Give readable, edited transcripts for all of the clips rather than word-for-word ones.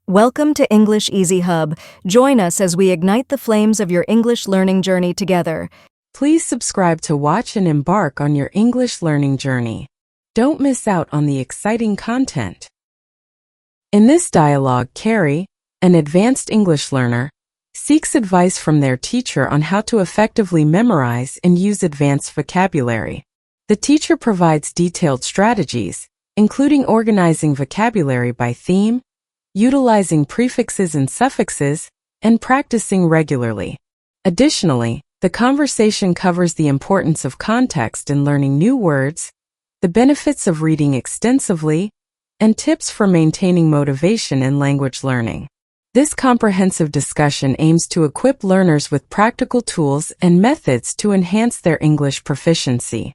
Welcome to English Easy Hub. Join us as we ignite the flames of your English learning journey together. Please subscribe to watch and embark on your English learning journey. Don't miss out on the exciting content. In this dialogue, Kery, an advanced English learner, seeks advice from their teacher on how to effectively memorize and use advanced vocabulary. The teacher provides detailed strategies, including organizing vocabulary by theme, utilizing prefixes and suffixes, and practicing regularly. Additionally, the conversation covers the importance of context in learning new words, the benefits of reading extensively, and tips for maintaining motivation in language learning. This comprehensive discussion aims to equip learners with practical tools and methods to enhance their English proficiency.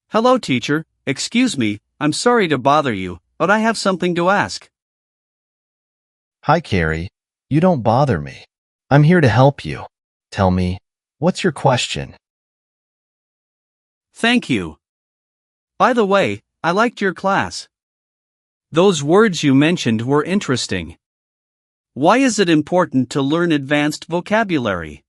Hello, teacher. Excuse me, I'm sorry to bother you, but I have something to ask. Hi, Kery. You don't bother me. I'm here to help you. Tell me, what's your question? Thank you. By the way, I liked your class. Those words you mentioned were interesting. Why is it important to learn advanced vocabulary?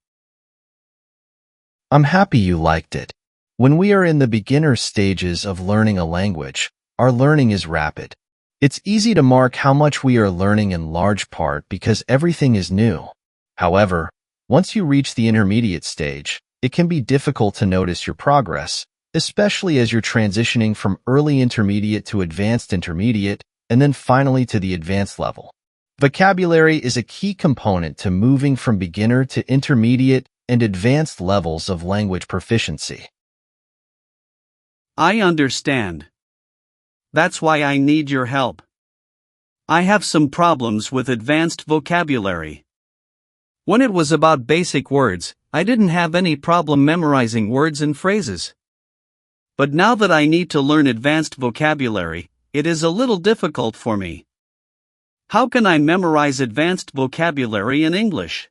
I'm happy you liked it. When we are in the beginner stages of learning a language, our learning is rapid. It's easy to mark how much we are learning in large part because everything is new. However, once you reach the intermediate stage, it can be difficult to notice your progress, especially as you're transitioning from early intermediate to advanced intermediate, and then finally to the advanced level. Vocabulary is a key component to moving from beginner to intermediate and advanced levels of language proficiency. I understand. That's why I need your help. I have some problems with advanced vocabulary. When it was about basic words, I didn't have any problem memorizing words and phrases. But now that I need to learn advanced vocabulary, it is a little difficult for me. How can I memorize advanced vocabulary in English?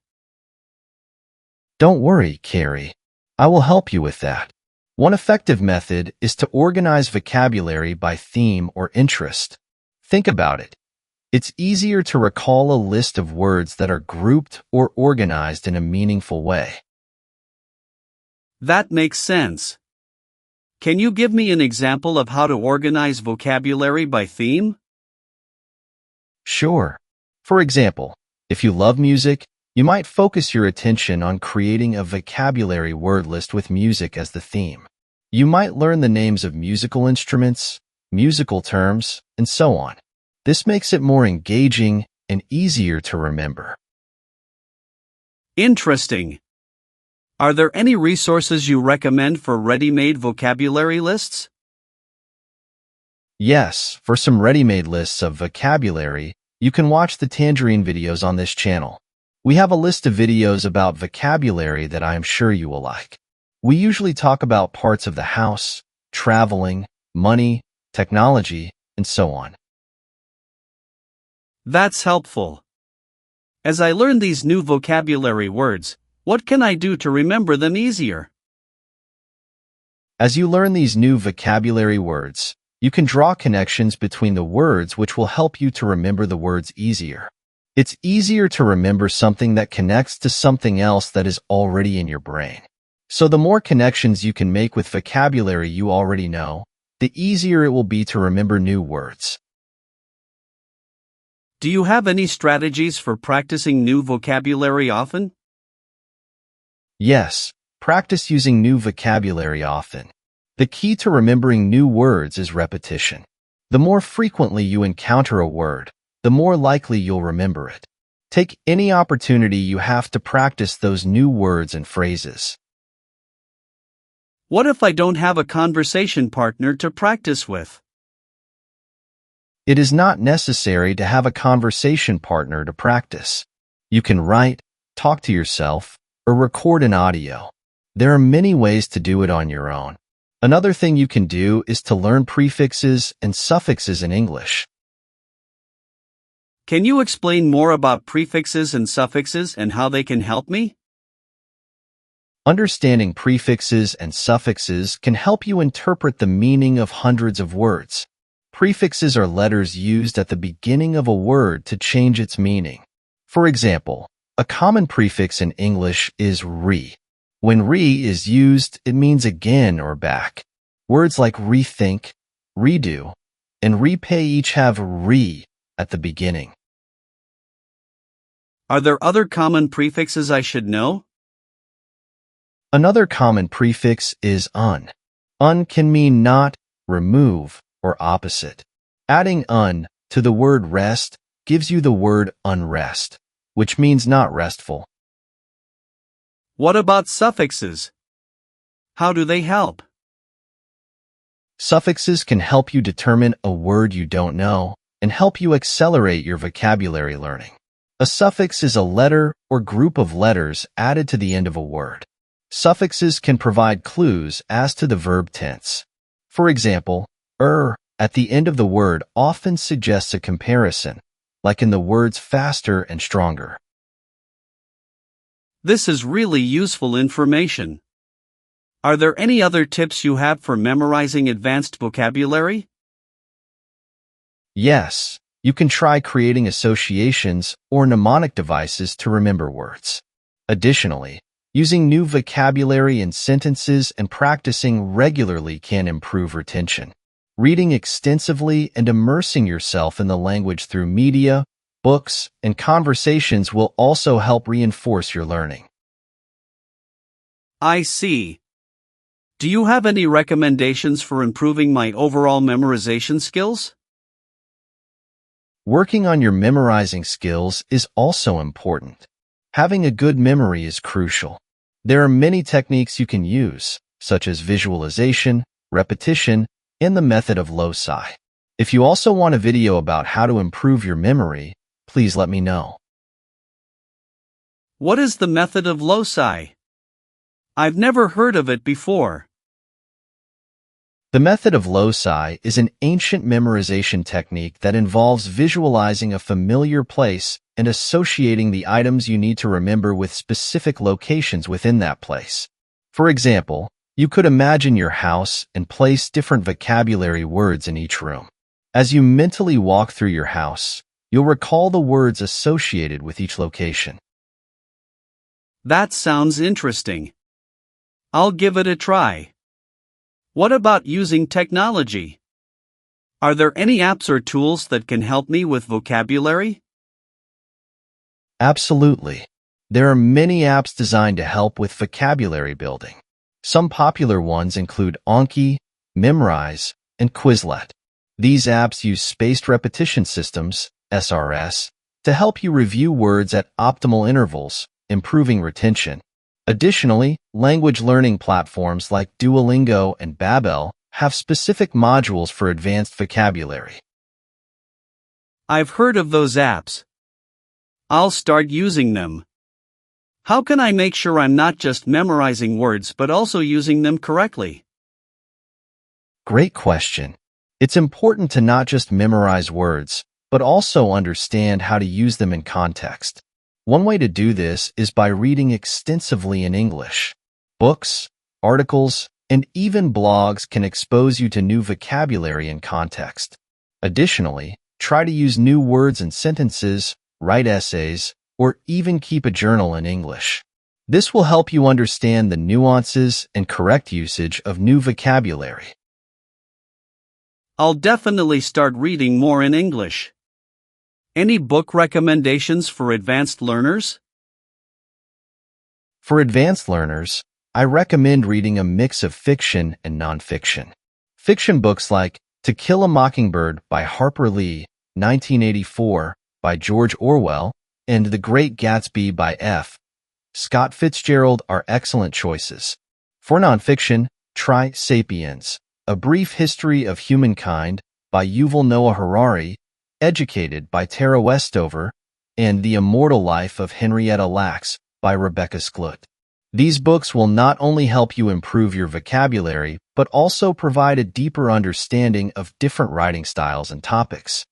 Don't worry, Kery. I will help you with that. One effective method is to organize vocabulary by theme or interest. Think about it. It's easier to recall a list of words that are grouped or organized in a meaningful way. That makes sense. Can you give me an example of how to organize vocabulary by theme? Sure. For example, if you love music, you might focus your attention on creating a vocabulary word list with music as the theme. You might learn the names of musical instruments, musical terms, and so on. This makes it more engaging and easier to remember. Interesting. Are there any resources you recommend for ready-made vocabulary lists? Yes, for some ready-made lists of vocabulary, you can watch the Tangerine videos on this channel. We have a list of videos about vocabulary that I am sure you will like. We usually talk about parts of the house, traveling, money, technology, and so on. That's helpful. As I learn these new vocabulary words, what can I do to remember them easier? As you learn these new vocabulary words, you can draw connections between the words which will help you to remember the words easier. It's easier to remember something that connects to something else that is already in your brain. So the more connections you can make with vocabulary you already know, the easier it will be to remember new words. Do you have any strategies for practicing new vocabulary often? Yes, practice using new vocabulary often. The key to remembering new words is repetition. The more frequently you encounter a word, the more likely you'll remember it. Take any opportunity you have to practice those new words and phrases. What if I don't have a conversation partner to practice with? It is not necessary to have a conversation partner to practice. You can write, talk to yourself, or record an audio. There are many ways to do it on your own. Another thing you can do is to learn prefixes and suffixes in English. Can you explain more about prefixes and suffixes and how they can help me? Understanding prefixes and suffixes can help you interpret the meaning of hundreds of words. Prefixes are letters used at the beginning of a word to change its meaning. For example, a common prefix in English is re. When re is used, it means again or back. Words like rethink, redo, and repay each have re at the beginning. Are there other common prefixes I should know? Another common prefix is un. Un can mean not, remove, or opposite. Adding un to the word rest gives you the word unrest, which means not restful. What about suffixes? How do they help? Suffixes can help you determine a word you don't know and help you accelerate your vocabulary learning. A suffix is a letter or group of letters added to the end of a word. Suffixes can provide clues as to the verb tense. For example, at the end of the word often suggests a comparison, like in the words faster and stronger. This is really useful information. Are there any other tips you have for memorizing advanced vocabulary? Yes, you can try creating associations or mnemonic devices to remember words. Additionally, using new vocabulary in sentences and practicing regularly can improve retention. Reading extensively and immersing yourself in the language through media, books, and conversations will also help reinforce your learning. I see. Do you have any recommendations for improving my overall memorization skills? Working on your memorizing skills is also important. Having a good memory is crucial. There are many techniques you can use, such as visualization, repetition, and the method of loci. If you also want a video about how to improve your memory, please let me know. What is the method of loci? I've never heard of it before. The method of loci is an ancient memorization technique that involves visualizing a familiar place and associating the items you need to remember with specific locations within that place. For example, you could imagine your house and place different vocabulary words in each room. As you mentally walk through your house, you'll recall the words associated with each location. That sounds interesting. I'll give it a try. What about using technology? Are there any apps or tools that can help me with vocabulary? Absolutely. There are many apps designed to help with vocabulary building. Some popular ones include Anki, Memrise, and Quizlet. These apps use spaced repetition systems, SRS, to help you review words at optimal intervals, improving retention. Additionally, language learning platforms like Duolingo and Babbel have specific modules for advanced vocabulary. I've heard of those apps. I'll start using them. How can I make sure I'm not just memorizing words but also using them correctly? Great question. It's important to not just memorize words, but also understand how to use them in context. One way to do this is by reading extensively in English. Books, articles, and even blogs can expose you to new vocabulary and context. Additionally, try to use new words and sentences, write essays, or even keep a journal in English. This will help you understand the nuances and correct usage of new vocabulary. I'll definitely start reading more in English. Any book recommendations for advanced learners? For advanced learners, I recommend reading a mix of fiction and nonfiction. Fiction books like To Kill a Mockingbird by Harper Lee, 1984, by George Orwell, and The Great Gatsby by F. Scott Fitzgerald are excellent choices. For nonfiction, try Sapiens, A Brief History of Humankind by Yuval Noah Harari, Educated by Tara Westover, and The Immortal Life of Henrietta Lacks by Rebecca Skloot. These books will not only help you improve your vocabulary, but also provide a deeper understanding of different writing styles and topics.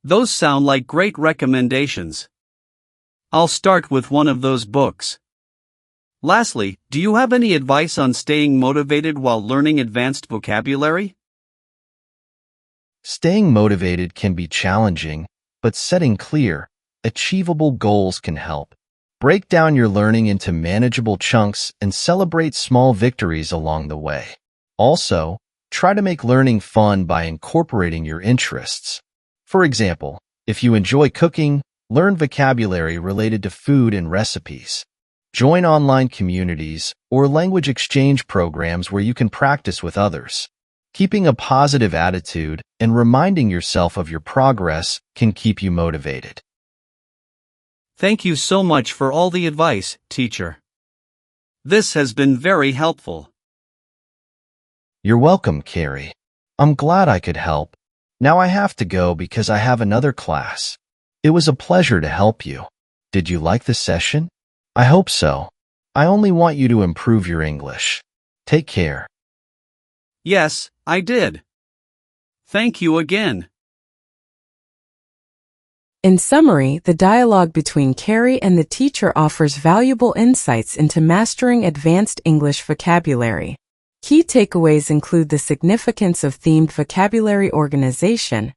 Those sound like great recommendations. I'll start with one of those books. Lastly, do you have any advice on staying motivated while learning advanced vocabulary? Staying motivated can be challenging, but setting clear, achievable goals can help. Break down your learning into manageable chunks and celebrate small victories along the way. Also, try to make learning fun by incorporating your interests. For example, if you enjoy cooking, learn vocabulary related to food and recipes. Join online communities or language exchange programs where you can practice with others. Keeping a positive attitude and reminding yourself of your progress can keep you motivated. Thank you so much for all the advice, teacher. This has been very helpful. You're welcome, Kery. I'm glad I could help. Now I have to go because I have another class. It was a pleasure to help you. Did you like the session? I hope so. I only want you to improve your English. Take care. Yes, I did. Thank you again. In summary, the dialogue between Kery and the teacher offers valuable insights into mastering advanced English vocabulary. Key takeaways include the significance of themed vocabulary organization,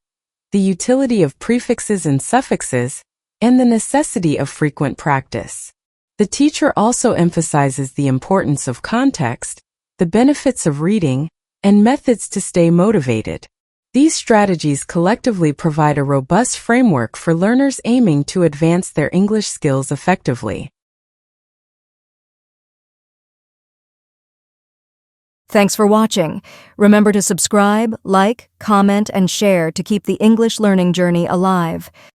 the utility of prefixes and suffixes, and the necessity of frequent practice. The teacher also emphasizes the importance of context, the benefits of reading, and methods to stay motivated. These strategies collectively provide a robust framework for learners aiming to advance their English skills effectively. Thanks for watching. Remember to subscribe, like, comment, and share to keep the English learning journey alive.